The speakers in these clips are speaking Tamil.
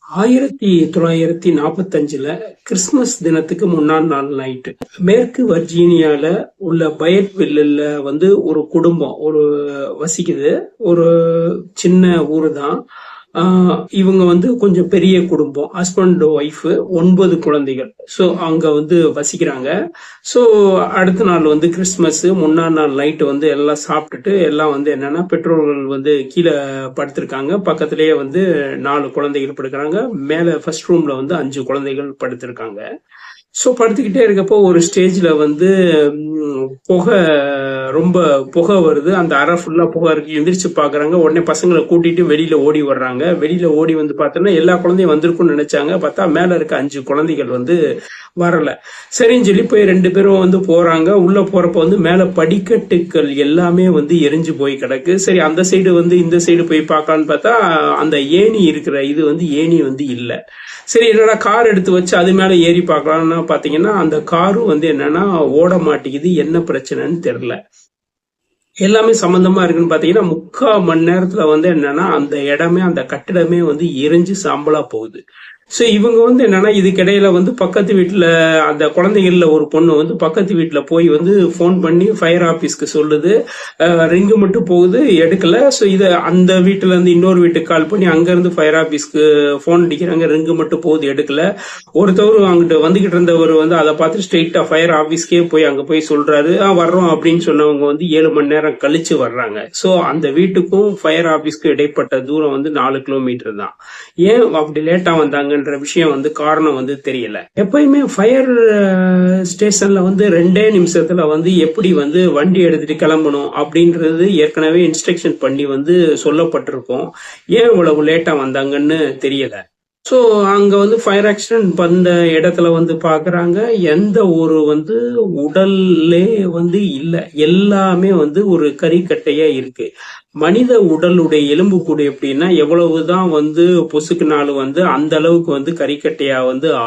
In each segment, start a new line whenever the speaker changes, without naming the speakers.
1945ல கிறிஸ்துமஸ் தினத்துக்கு முன்னாள் நாள் நைட்டு மேற்கு வர்ஜீனியால உள்ள பயட்வில்ல ஒரு குடும்பம் வசிக்குது. ஒரு சின்ன ஊரு தான். இவங்க கொஞ்சம் பெரிய குடும்பம். ஹஸ்பண்ட் ஒய்ஃப் 9 குழந்தைகள். ஸோ அங்க வசிக்கிறாங்க. ஸோ அடுத்த நாள் கிறிஸ்துமஸ் முன்னாள் நாள் நைட்டு எல்லாம் சாப்பிட்டுட்டு எல்லாம் என்னன்னா பெற்றோர்கள் கீழே படுத்திருக்காங்க. பக்கத்திலேயே 4 குழந்தைகள் படுக்கிறாங்க. மேல ஃபர்ஸ்ட் ரூம்ல 5 குழந்தைகள் படுத்திருக்காங்க. ஸோ படுத்துக்கிட்டே இருக்கப்போ ஒரு ஸ்டேஜ்ல புகை ரொம்ப புகை வருது. அந்த அறை ஃபுல்லா புகை இருக்கு. எந்திரிச்சு பாக்குறாங்க. உடனே பசங்களை கூட்டிட்டு வெளியில ஓடி வர்றாங்க. வெளியில ஓடி பார்த்தோன்னா எல்லா குழந்தையும் வந்திருக்கும்னு நினைச்சாங்க. பார்த்தா மேல இருக்க 5 குழந்தைகள் வரல. சரின்னு சொல்லி போய் 2 பேரும் போறாங்க. உள்ள போறப்ப மேல படிக்கட்டுகள் எல்லாமே எரிஞ்சு போய் கிடக்கு. சரி அந்த சைடு இந்த சைடு போய் பார்க்கலான்னு பார்த்தா அந்த ஏணி இருக்கிற ஏணி இல்ல. சரி என்னடா கார் எடுத்து வச்சு அது மேல ஏறி பார்க்கலாம்னு பாத்தீங்கன்னா அந்த காரும் என்னன்னா ஓட மாட்டேங்குது. என்ன பிரச்சனைன்னு தெரியல. எல்லாமே சம்பந்தமா இருக்குன்னு பாத்தீங்கன்னா 3/4 மணி நேரத்துல என்னன்னா அந்த இடமே அந்த கட்டிடமே எரிஞ்சு சாம்பலா போகுது. ஸோ இவங்க என்னன்னா இதுக்கிடையில பக்கத்து வீட்டுல அந்த குழந்தைகள்ல ஒரு பொண்ணு பக்கத்து வீட்டுல போய் ஃபோன் பண்ணி ஃபயர் ஆபீஸ்க்கு சொல்லுது. ரிங்கு மட்டும் போகுது, எடுக்கல. ஸோ இதை அந்த வீட்டுல இருந்து இன்னொரு வீட்டுக்கு கால் பண்ணி அங்க இருந்து ஃபயர் ஆபீஸ்க்கு ஃபோன் அடிக்கிறாங்க. ரிங்கு மட்டும் போகுது, எடுக்கல. ஒருத்தவர் அங்கிட்ட வந்துகிட்டு இருந்தவர் அதை பார்த்து ஸ்ட்ரெயிட்டா ஃபயர் ஆபீஸ்க்கே போய் அங்க போய் சொல்றாரு. வர்றோம் அப்படின்னு சொன்னவங்க 7 மணி நேரம் கழிச்சு வர்றாங்க. ஸோ அந்த வீட்டுக்கும் ஃபயர் ஆபீஸ்க்கும் இடைப்பட்ட தூரம் 4 கிலோமீட்டர் தான். ஏன் அப்படி லேட்டா வந்தாங்க விஷயம் காரணம் தெரியல. எப்பயுமே ஃபயர் ஸ்டேஷன்ல 2 நிமிஷத்துல எப்படி வண்டி எடுத்துட்டு கிளம்பணும் அப்படின்றது ஏற்கனவே இன்ஸ்ட்ரக்ஷன் பண்ணி சொல்லப்பட்டிருக்கும். ஏன் இவ்வளவு லேட்டா வந்தாங்கன்னு தெரியல. ஸோ அங்க ஃபயர் ஆக்சிடென்ட் வந்த இடத்துல பாக்குறாங்க. எந்த ஒரு உடல்லே இல்ல. எல்லாமே ஒரு கறிக்கட்டையா இருக்கு. மனித உடலுடைய எலும்பு கூட எப்படின்னா எவ்வளவுதான் பொசுக்குனாலும் அந்த அளவுக்கு கறிக்கட்டையா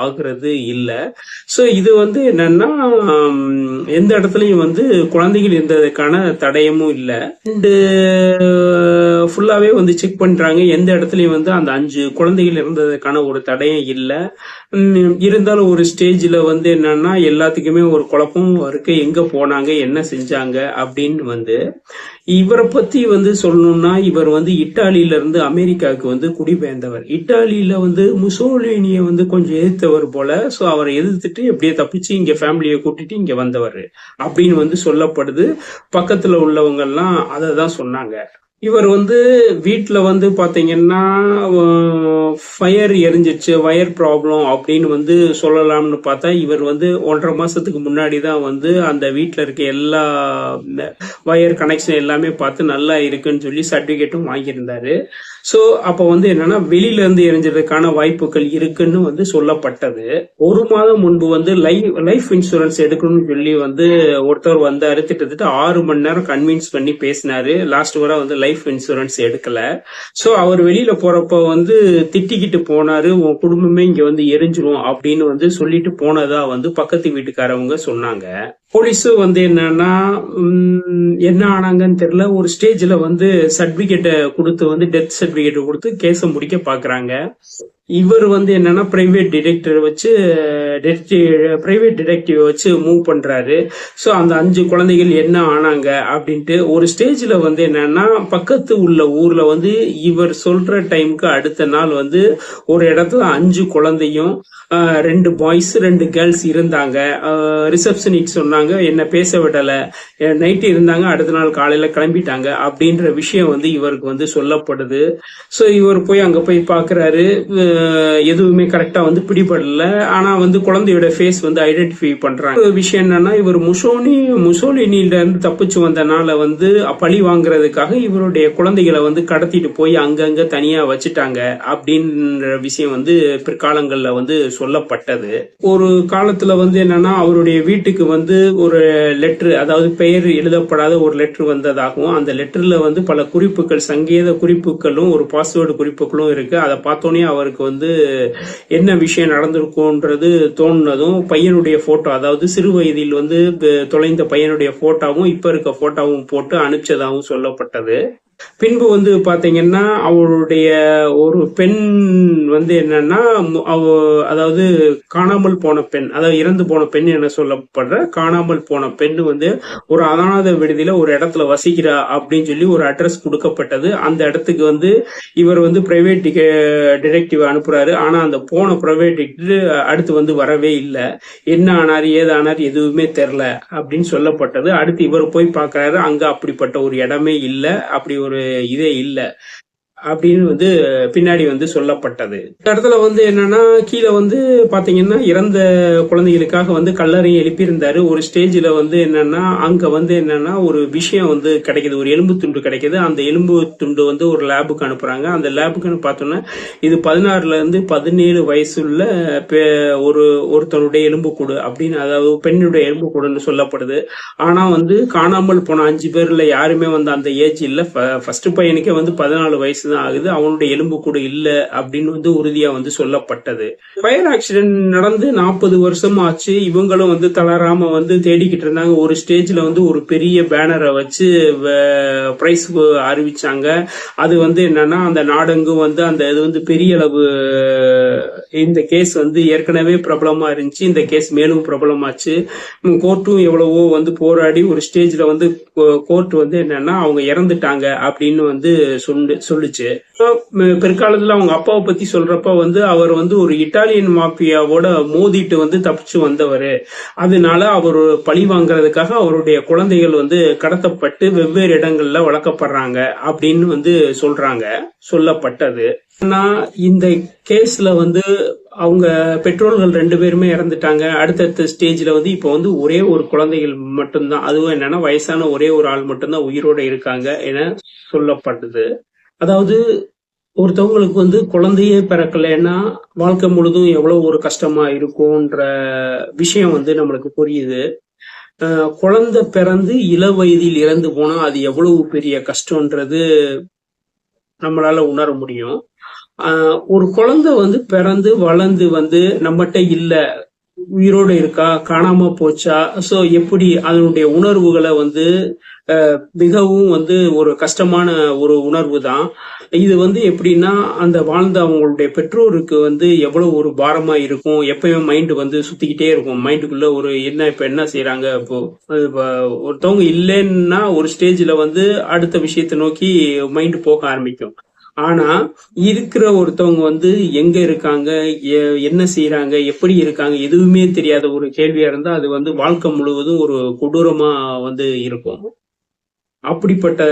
ஆகுறது இல்ல. ஸோ இது என்னன்னா எந்த இடத்துலயும் குழந்தைகள் இருந்ததுக்கான தடயமும் இல்ல. அண்டு ஃபுல்லாவே செக் பண்றாங்க. எந்த இடத்துலயும் அந்த 5 குழந்தைகள் இருந்ததுக்கான ஒரு தடயம் இல்ல. இருந்தாலும் ஒரு ஸ்டேஜ்ல என்னன்னா எல்லாத்துக்குமே ஒரு குழப்பம் இருக்கு. எங்க போனாங்க, என்ன செஞ்சாங்க அப்படின்னு இவரை பத்தி சொல்லணும்னா இவர் இட்டாலியில இருந்து அமெரிக்காவுக்கு குடிபெயர்ந்தவர். இட்டாலியில முசோலினிய கொஞ்சம் எதிர்த்தவர் போல. சோ அவரை எதிர்த்துட்டு எப்படியே தப்பிச்சு இங்க ஃபேமிலியை கூட்டிட்டு இங்க வந்தவர் அப்படின்னு சொல்லப்படுது. பக்கத்துல உள்ளவங்க எல்லாம் அதை தான் சொன்னாங்க. இவர் வீட்டுல பாத்தீங்கன்னா ஃபயர் எரிஞ்சிச்சு, வயர் ப்ராப்ளம் அப்படின்னு சொல்லலாம்னு பார்த்தா இவர் 1.5 மாசத்துக்கு முன்னாடி தான் அந்த வீட்டுல இருக்க எல்லா வயர் கனெக்ஷன் எல்லாமே பார்த்து நல்லா இருக்குன்னு சொல்லி சர்டிபிகேட்டும் வாங்கியிருந்தாரு. ஸோ அப்போ என்னன்னா வெளியில இருந்து எரிஞ்சதுக்கான வாய்ப்புகள் இருக்குன்னு சொல்லப்பட்டது. 1 மாதம் முன்பு லைஃப் இன்சூரன்ஸ் எடுக்கணும்னு சொல்லி ஒருத்தர் வந்தாரு. கிட்டத்தட்ட 6 மணி நேரம் கன்வின்ஸ் பண்ணி பேசினாரு. லாஸ்ட் வரை லைஃப் இன்சூரன்ஸ் எடுக்கல. ஸோ அவர் வெளியில போறப்ப திட்டிக்கிட்டு போனாரு. உன் குடும்பமே இங்க எரிஞ்சிரும் அப்படின்னு சொல்லிட்டு போனதா பக்கத்து வீட்டுக்காரவங்க சொன்னாங்க. போலீஸும் என்னன்னா என்ன ஆனாங்கன்னு தெரியல. ஒரு ஸ்டேஜ்ல சர்டிபிகேட்டை கொடுத்து டெத் சர்டிபிகேட் கொடுத்து கேஸை முடிக்க பாக்குறாங்க. இவர் என்னன்னா பிரைவேட் டிடெக்டிவ் வச்சு மூவ் பண்றாரு. ஸோ அந்த 5 குழந்தைகள் என்ன ஆனாங்க அப்படின்ட்டு ஒரு ஸ்டேஜ்ல என்னன்னா பக்கத்து உள்ள ஊர்ல இவர் சொல்ற டைமுக்கு அடுத்த நாள் ஒரு இடத்துல 5 குழந்தையும் 2 பாய்ஸ் 2 கேர்ள்ஸ் இருந்தாங்க. ரிசப்ஷனிஸ்ட் சொன்னாங்க என்ன பேச விடல, நைட்டு இருந்தாங்க, அடுத்த நாள் காலையில கிளம்பிட்டாங்க அப்படின்ற விஷயம் இவருக்கு சொல்லப்படுது. ஸோ இவர் போய் அங்க போய் பாக்குறாரு. எதுவுமே கரெக்டா பிடிபடல. ஆனா குழந்தையோட ஃபேஸ் ஐடென்டிஃபை பண்றாங்க. விஷயம் என்னன்னா இவர் முசோலினில இருந்து தப்பிச்சு வந்தனால பழி வாங்குறதுக்காக இவருடைய குழந்தைகளை கடத்திட்டு போய் அங்கங்க தனியா வச்சுட்டாங்க அப்படின்ற விஷயம் பிற்காலங்கள்ல சொல்லப்பட்டது. ஒரு காலத்துல என்னன்னா அவருடைய வீட்டுக்கு ஒரு லெட்டர், அதாவது பெயர் எழுதப்படாத ஒரு லெட்டர் வந்ததாகவும் அந்த லெட்டர்ல பல குறிப்புகள், சங்கேத குறிப்புகளும் ஒரு பாஸ்வேர்டு குறிப்புகளும் இருக்கு. அதை பார்த்தோன்னே அவருக்கு என்ன விஷயம் நடந்திருக்கும்ன்றது தோணுனதும் பையனுடைய போட்டோ, அதாவது சிறு வயதில் தொலைந்த பையனுடைய போட்டோவும் இப்ப இருக்க போட்டோவும் போட்டு அனுப்பிச்சதாகவும் சொல்லப்பட்டது. பின்பு வந்து பாத்தீங்கன்னா அவருடைய ஒரு பெண் வந்து என்னன்னா அதாவது காணாமல் போன பெண், அதாவது இறந்து போன பெண் என சொல்லப்படுற காணாமல் போன பெண் வந்து ஒரு அனாதை விடுதியில ஒரு இடத்துல வசிக்கிறா அப்படின்னு சொல்லி ஒரு அட்ரஸ் கொடுக்கப்பட்டது. அந்த இடத்துக்கு வந்து இவர் வந்து பிரைவேட் டிடெக்டிவ் அனுப்புறாரு. ஆனா அந்த போன பிரைவேட் டிடெக்டிவ் அடுத்து வந்து வரவே இல்லை. என்ன ஆனார் ஏது ஆனார் எதுவுமே தெரில அப்படின்னு சொல்லப்பட்டது. அடுத்து இவர் போய் பார்க்கறாரு, அங்க அப்படிப்பட்ட ஒரு இடமே இல்லை, அப்படி ஒரு இதே இல்லை அப்படின்னு வந்து பின்னாடி வந்து சொல்லப்பட்டது. இந்த இடத்துல வந்து என்னன்னா கீழே வந்து பாத்தீங்கன்னா இறந்த குழந்தைகளுக்காக வந்து கல்லறையை எழுப்பியிருந்தாரு. ஒரு ஸ்டேஜ்ல வந்து என்னன்னா அங்க வந்து என்னன்னா ஒரு விஷயம் வந்து கிடைக்குது, ஒரு எலும்பு துண்டு கிடைக்குது. அந்த எலும்பு துண்டு வந்து ஒரு லேபுக்கு அனுப்புறாங்க. அந்த லேபுக்குன்னு பார்த்தோன்னா இது 16ல இருந்து 17 வயசுள்ள ஒருத்தனுடைய எலும்புக்கூடு அப்படின்னு, அதாவது பெண்ணுடைய எலும்புக்கூடுன்னு சொல்லப்படுது. ஆனா வந்து காணாமல் போன 5 பேர்ல யாருமே வந்து அந்த ஏஜ் இல்ல. ஃபர்ஸ்ட் பையனுக்கே வந்து 14 வயசு தான் ஆகுது. அவனுடைய எலும்பு கூட இல்ல அப்படின்னு வந்து உறுதியா வந்து சொல்லப்பட்டது. ஃபயர் ஆக்சிடென்ட் நடந்து 40 வருஷம் ஆச்சு. இவங்களும் வந்து தளராம வந்து தேடிக்கிட்டு இருந்தாங்க. ஒரு ஸ்டேஜ்ல வந்து ஒரு பெரிய பேனரை வச்சு பிரைஸ் அறிவிச்சாங்க. அது வந்து என்னன்னா அந்த நாடெங்கும் வந்து அந்த இது வந்து பெரிய அளவு, இந்த கேஸ் வந்து ஏற்கனவே பிரபலமா இருந்துச்சு, இந்த கேஸ் மேலும் பிரபலமாச்சு. கோர்ட்டும் எவ்வளவோ வந்து போராடி ஒரு ஸ்டேஜ்ல வந்து கோர்ட் வந்து என்னன்னா அவங்க இறந்துட்டாங்க அப்படின்னு வந்து சொல்லுச்சு. பிற்காலத்துல அவங்க அப்பாவை பத்தி சொல்றப்ப வந்து அவர் வந்து ஒரு இட்டாலியன் மாஃபியாவோட மோதிட்டு வந்து தப்பிச்சு வந்தவர். அதனால அவர் பழி வாங்குறதுக்காக அவருடைய குழந்தைகள் வந்து கடத்தப்பட்டு வெவ்வேறு இடங்கள்ல வளர்க்கப்படுறாங்க அப்படின்னு வந்து சொல்லப்பட்டது. ஆனா இந்த கேஸ்ல வந்து அவங்க பெற்றோர்கள் 2 பேருமே இறந்துட்டாங்க. அடுத்தடுத்த ஸ்டேஜ்ல வந்து இப்ப வந்து ஒரே ஒரு குழந்தைகள் மட்டும்தான், அதுவும் என்னன்னா வயசான ஒரே ஒரு ஆள் மட்டும்தான் உயிரோட இருக்காங்க என சொல்லப்பட்டது. அதாவது ஒருத்தவங்களுக்கு வந்து குழந்தையே பிறக்கலைன்னா வாழ்க்கை முழுதும் எவ்வளவு ஒரு கஷ்டமா இருக்கும்ன்ற விஷயம் வந்து நம்மளுக்கு புரியுது. குழந்தை பிறந்து இள வயதில் இறந்து போனா அது எவ்வளவு பெரிய கஷ்டம்ன்றது நம்மளால உணர முடியும். ஒரு குழந்தை வந்து பிறந்து வளர்ந்து வந்து நம்மகிட்ட இல்ல, உயிரோடு இருக்கா, காணாம போச்சா, சோ எப்படி அதனுடைய உணர்வுகளை வந்து மிகவும் வந்து ஒரு கஷ்டமான ஒரு உணர்வு தான். இது வந்து எப்படின்னா அந்த வாழ்ந்த அவங்களுடைய பெற்றோருக்கு வந்து எவ்வளவு ஒரு பாரமா இருக்கும். எப்பயுமே மைண்ட் வந்து சுத்திக்கிட்டே இருக்கும். மைண்டுக்குள்ள ஒரு இப்ப என்ன செய்யறாங்க, இப்போ ஒருத்தவங்க இல்லைன்னா ஒரு ஸ்டேஜ்ல வந்து அடுத்த விஷயத்தை நோக்கி மைண்ட் போக ஆரம்பிக்கும். ஆனா இருக்கிற ஒருத்தவங்க வந்து எங்க இருக்காங்க, என்ன செய்யறாங்க, எப்படி இருக்காங்க எதுவுமே தெரியாத ஒரு கேள்வியா இருந்தா அது வந்து வாழ்க்கை முழுவதும் ஒரு கொடூரமா வந்து இருக்கும். அப்படிப்பட்ட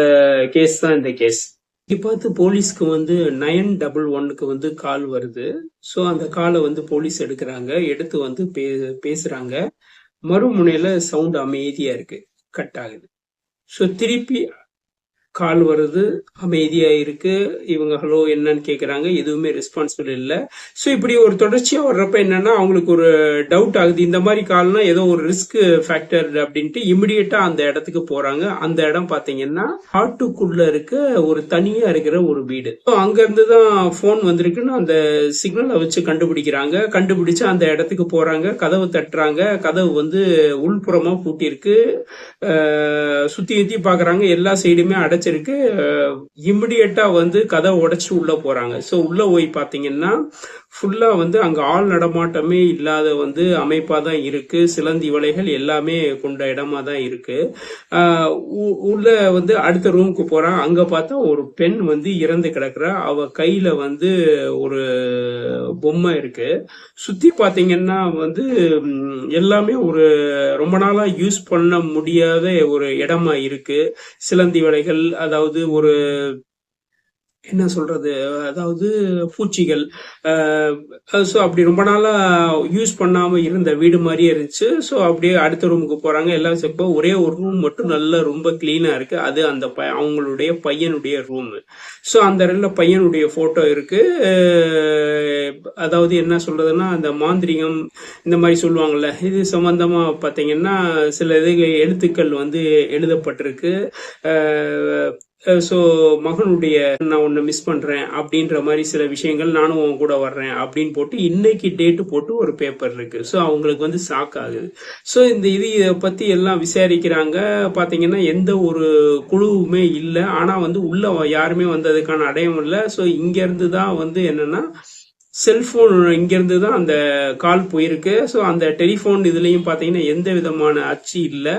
கேஸ் தான் இந்த கேஸ். பார்த்து போலீஸ்க்கு வந்து 911க்கு வந்து கால் வருது. ஸோ அந்த காலை வந்து போலீஸ் எடுக்கிறாங்க. எடுத்து வந்து பேசுறாங்க. மறுமுனையில சவுண்ட் அமைதியா இருக்கு, கட் ஆகுது. ஸோ திருப்பி கால் வருது, அமைதியா இருக்கு. இவங்க ஹலோ என்னன்னு கேக்குறாங்க, எதுவுமே ரெஸ்பான்சிபிள் இல்லை. ஸோ இப்படி ஒரு தொடர்ச்சியா வர்றப்ப என்னன்னா அவங்களுக்கு ஒரு டவுட் ஆகுது. இந்த மாதிரி கால்னா ஏதோ ஒரு ரிஸ்க் ஃபேக்டர் அப்படின்ட்டு இமிடியேட்டா அந்த இடத்துக்கு போறாங்க. அந்த இடம் பாத்தீங்கன்னா காட்டுக்குள்ள இருக்க ஒரு தனியா இருக்கிற ஒரு வீடு. அங்க இருந்துதான் போன் வந்திருக்குன்னு அந்த சிக்னலை வச்சு கண்டுபிடிக்கிறாங்க. கண்டுபிடிச்சு அந்த இடத்துக்கு போறாங்க. கதவு தட்டுறாங்க. கதவு வந்து உள்புறமா பூட்டிருக்கு. சுத்தி சுத்தி பாக்குறாங்க, எல்லா சைடுமே அடைச்சு இருக்கு. இமிடியேட்டா வந்து கதை உடைச்சு உள்ள போறாங்க. சோ உள்ள போய் பாத்தீங்கன்னா ஃபுல்லா வந்து அங்க ஆள் நடமாட்டமே இல்லாத வந்து அமைப்பா தான் இருக்கு. சிலந்தி வலைகள் எல்லாமே கொண்ட இடமா தான் இருக்கு. உள்ள வந்து அடுத்த ரூமுக்கு போறான். அங்க பார்த்தா ஒரு பெண் வந்து இறந்து கிடக்குறா. அவ கையில வந்து ஒரு பொம்மை இருக்கு. சுத்தி பாத்தீங்கன்னா வந்து எல்லாமே ஒரு ரொம்ப நாளா யூஸ் பண்ண முடியாத ஒரு இடமா இருக்கு. சிலந்தி வலைகள், அதாவது ஒரு என்ன சொல்றது, அதாவது பூச்சிகள், ஸோ அப்படி ரொம்ப நாளா யூஸ் பண்ணாம இருந்த வீடு மாதிரியே இருந்துச்சு. ஸோ அப்படியே அடுத்த ரூமுக்கு போறாங்க. எல்லாம் செப்போ ஒரே ஒரு ரூம் மட்டும் நல்லா ரொம்ப கிளீனா இருக்கு. அது அந்த அவங்களுடைய பையனுடைய ரூம். ஸோ அந்த ரெண்டுல பையனுடைய போட்டோ இருக்கு. அதாவது என்ன சொல்றதுன்னா அந்த மாந்திரிகம் இந்த மாதிரி சொல்லுவாங்கல்ல, இது சம்பந்தமா பாத்தீங்கன்னா சில எழுத்துக்கள் வந்து எழுதப்பட்டிருக்கு. ஸோ மகனுடைய நான் உன்னை மிஸ் பண்றேன் அப்படின்ற மாதிரி சில விஷயங்கள், நானும் உன் கூட வர்றேன் அப்படின்னு போட்டு இன்னைக்கு டேட்டு போட்டு ஒரு பேப்பர் இருக்கு. ஸோ அவங்களுக்கு வந்து ஷாக் ஆகுது. ஸோ இந்த இதை பத்தி எல்லாம் விசாரிக்கிறாங்க. பாத்தீங்கன்னா எந்த ஒரு குழுவுமே இல்லை. ஆனா வந்து உள்ள யாருமே வந்ததுக்கான அடையாளம் இல்லை. ஸோ இங்க இருந்து தான் வந்து என்னன்னா செல்போன் இங்கிருந்து தான் அந்த கால் போயிருக்கு. ஸோ அந்த டெலிஃபோன் இதுலயும் பாத்தீங்கன்னா எந்த விதமான அச்சு இல்லை.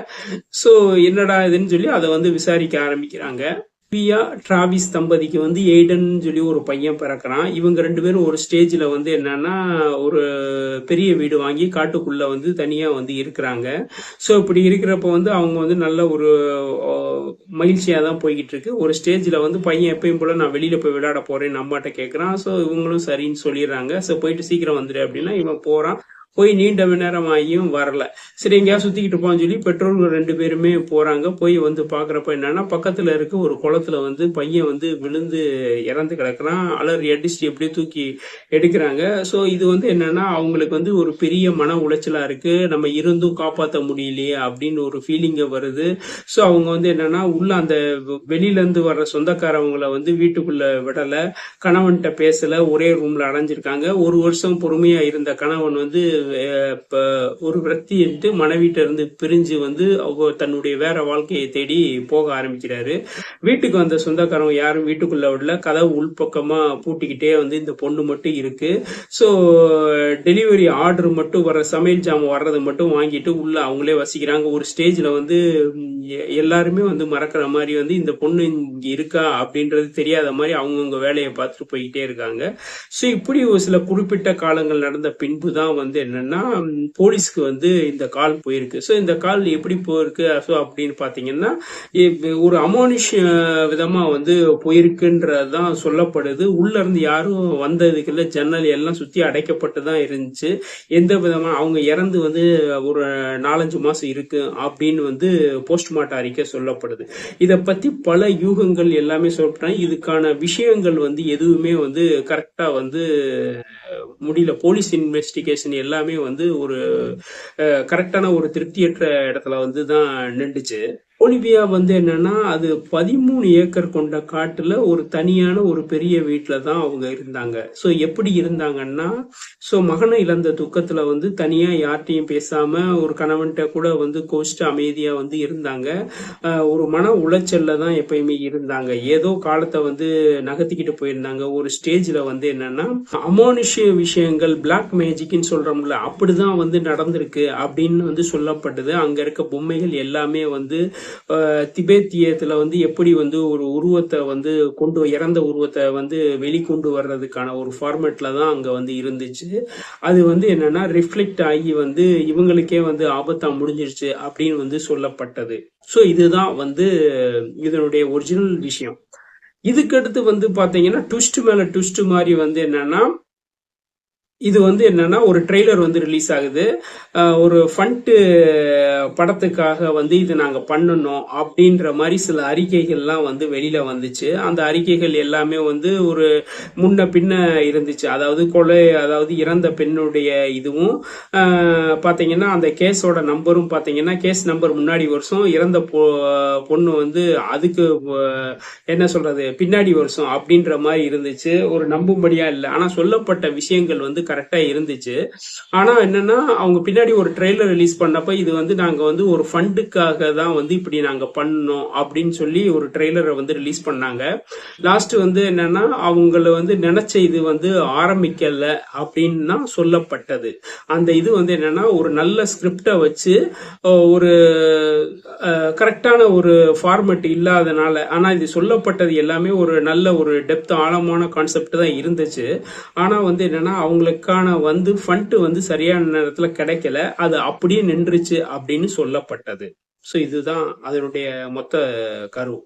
ஸோ என்னடா இதுன்னு சொல்லி அதை வந்து விசாரிக்க ஆரம்பிக்கிறாங்க. பியா டிராவிஸ் தம்பதிக்கு வந்து எய்டன் சொல்லி ஒரு பையன் பிறக்கிறான். இவங்க 2 பேரும் ஒரு ஸ்டேஜ்ல வந்து என்னன்னா ஒரு பெரிய வீடு வாங்கி காட்டுக்குள்ள வந்து தனியா வந்து இருக்கிறாங்க. ஸோ இப்படி இருக்கிறப்ப வந்து அவங்க வந்து நல்ல ஒரு மகிழ்ச்சியா தான் போய்கிட்டு இருக்கு. ஒரு ஸ்டேஜ்ல வந்து பையன் எப்பயும் போல நான் வெளியில போய் விளையாட போறேன்னு அம்மாட்ட கேட்கறான். ஸோ இவங்களும் சரின்னு சொல்லிடுறாங்க. ஸோ போயிட்டு சீக்கிரம் வந்துடு அப்படின்னா இவன் போறான். போய் நீண்ட மணி நேரம் ஆகியும் வரல. சரி எங்கேயா சுத்திக்கிட்டு போன்னு சொல்லி பெற்றோர்கள் 2 பேருமே போறாங்க. போய் வந்து பாக்குறப்ப என்னன்னா பக்கத்துல இருக்க ஒரு குளத்துல வந்து பையன் வந்து விழுந்து இறந்து கிடக்குறான். அலறி அடிச்சுட்டு எப்படியே தூக்கி எடுக்கிறாங்க. ஸோ இது வந்து என்னன்னா அவங்களுக்கு வந்து ஒரு பெரிய மன உளைச்சலா இருக்கு. நம்ம இருந்தும் காப்பாற்ற முடியலையே அப்படின்னு ஒரு ஃபீலிங்க வருது. ஸோ அவங்க வந்து என்னன்னா உள்ள அந்த வெளியில இருந்து வர்ற சொந்தக்காரவங்களை வந்து வீட்டுக்குள்ள விடல, கணவன்கிட்ட பேசல, ஒரே ரூம்ல அடைஞ்சிருக்காங்க. 1 வருஷம் பொறுமையா இருந்த கணவன் வந்து ஒரு விரக்திட்டு மனைவிட்ட இருந்து பிரிஞ்சு வந்து தன்னுடைய வேற வாழ்க்கையை தேடி போக ஆரம்பிக்கிறாரு. வீட்டுக்கு வந்த சொந்தக்காரங்க யாரும் வீட்டுக்குள்ள விடல, கதவு உள்பக்கமா பூட்டிக்கிட்டே வந்து இந்த பொண்ணு மட்டும் இருக்கு. ஸோ டெலிவரி ஆர்டர் மட்டும் வர சமையல் ஜாமான் வர்றது மட்டும் வாங்கிட்டு உள்ள அவங்களே வசிக்கிறாங்க. ஒரு ஸ்டேஜ்ல வந்து எல்லாருமே வந்து மறக்கிற மாதிரி வந்து இந்த பொண்ணு இங்க இருக்கா அப்படின்றது தெரியாத மாதிரி அவங்கவுங்க வேலையை பார்த்துட்டு போய்கிட்டே இருக்காங்க. ஸோ இப்படி ஒரு சில குறிப்பிட்ட காலங்கள் நடந்த பின்பு தான் வந்து என்னன்னா போலீஸ்க்கு வந்து இந்த கால் போயிருக்கு. ஸோ இந்த கால் எப்படி போயிருக்கு ஸோ அப்படின்னு பாத்தீங்கன்னா ஒரு அமானுஷ விதமா வந்து போயிருக்குன்றதுதான் சொல்லப்படுது. உள்ள இருந்து யாரும் வந்ததுக்கு இல்லை, ஜன்னல் எல்லாம் சுத்தி அடைக்கப்பட்டு தான் இருந்துச்சு. எந்த விதமா அவங்க இறந்து வந்து ஒரு 4-5 மாசம் இருக்கு அப்படின்னு வந்து போஸ்ட்மார்ட்டம் அறிக்கை சொல்லப்படுது. இதை பத்தி பல யூகங்கள் எல்லாமே சொல்றாங்க. இதுக்கான விஷயங்கள் வந்து எதுவுமே வந்து கரெக்டா வந்து முடியல. போலீஸ் இன்வெஸ்டிகேஷன் எல்லாமே வந்து ஒரு கரெக்டான ஒரு திருப்தியற்ற இடத்துல வந்து தான் நின்றுச்சு. ஒலிவியா வந்து என்னன்னா அது 13 ஏக்கர் கொண்ட காட்டுல ஒரு தனியான ஒரு பெரிய வீட்டுல தான் அவங்க இருந்தாங்க. ஸோ எப்படி இருந்தாங்கன்னா ஸோ மகனை இழந்த துக்கத்துல வந்து தனியா யார்கிட்டையும் பேசாம ஒரு கணவன்கிட்ட கூட வந்து கோச்சிட்டு அமைதியா வந்து இருந்தாங்க. ஒரு மன உளைச்சல்ல தான் எப்பயுமே இருந்தாங்க. ஏதோ காலத்தை வந்து நகர்த்திக்கிட்டு போயிருந்தாங்க. ஒரு ஸ்டேஜ்ல வந்து என்னன்னா அமானுஷ விஷயங்கள், பிளாக் மேஜிக்னு சொல்றோம்ல, அப்படிதான் வந்து நடந்திருக்கு அப்படின்னு வந்து சொல்லப்பட்டது. அங்க இருக்க பொம்மைகள் எல்லாமே வந்து திபேத்தியத்துல வந்து எப்படி வந்து ஒரு உருவத்தை வந்து இறந்த உருவத்தை வந்து வெளிக்கொண்டு வர்றதுக்கான ஒரு ஃபார்மேட்ல தான் அங்க வந்து இருந்துச்சு. அது வந்து என்னன்னா ரிஃப்ளெக்ட் ஆகி வந்து இவங்களுக்கே வந்து ஆபத்தா முடிஞ்சிருச்சு அப்படின்னு வந்து சொல்லப்பட்டது. ஸோ இதுதான் வந்து இதனுடைய ஒரிஜினல் விஷயம். இதுக்கடுத்து வந்து பாத்தீங்கன்னா ட்விஸ்ட் மேல ட்விஸ்ட் மாதிரி வந்து என்னன்னா இது வந்து என்னன்னா ஒரு ட்ரெய்லர் வந்து ரிலீஸ் ஆகுது. ஒரு ஃபண்ட் படத்துக்காக வந்து இது நாங்க பண்ணணும் அப்படின்ற மாதிரி சில அறிக்கைகள்லாம் வந்து வெளியில வந்துச்சு. அந்த அறிக்கைகள் எல்லாமே வந்து ஒரு முன்ன பின்ன இருந்துச்சு. அதாவது இறந்த பெண்ணுடைய இதுவும் பாத்தீங்கன்னா அந்த கேஸோட நம்பரும் பாத்தீங்கன்னா கேஸ் நம்பர் முன்னாடி வருஷம், இறந்த பொண்ணு வந்து அதுக்கு என்ன சொல்றது பின்னாடி வருஷம் அப்படின்ற மாதிரி இருந்துச்சு. ஒரு நம்பும்படியா இல்லை. ஆனா சொல்லப்பட்ட விஷயங்கள் வந்து கரெக்டா இருந்துச்சு. ஆனா என்னன்னா அவங்க பின்னாடி ஒரு ட்ரெய்லர் ரிலீஸ் பண்ணப்ப இது வந்து நாங்க வந்து ஒரு ஃபண்டுக்காக தான் வந்து இப்படி நாங்க பண்ணோம் அப்படின்னு சொல்லி ஒரு ட்ரெய்லரை வந்து ரிலீஸ் பண்ணாங்க. லாஸ்ட் வந்து என்னன்னா அவங்கள வந்து நினைச்ச இது வந்து ஆரம்பிக்கல அப்படின்னு தான் சொல்லப்பட்டது. அந்த இது வந்து என்னன்னா ஒரு நல்ல ஸ்கிரிப்டை வச்சு ஒரு கரெக்டான ஒரு ஃபார்மேட் இல்லாதனால, ஆனா இது சொல்லப்பட்டது எல்லாமே ஒரு நல்ல ஒரு டெப்த் ஆழமான கான்செப்ட் தான் இருந்துச்சு. ஆனா வந்து என்னன்னா அவங்களுக்கான வந்து ஃபண்ட் வந்து சரியான நேரத்துல கிடைக்கல, அது அப்படியே நின்றுச்சு அப்படின்னு சொல்லப்பட்டது. ஸோ இதுதான் அதனுடைய மொத்த கரு.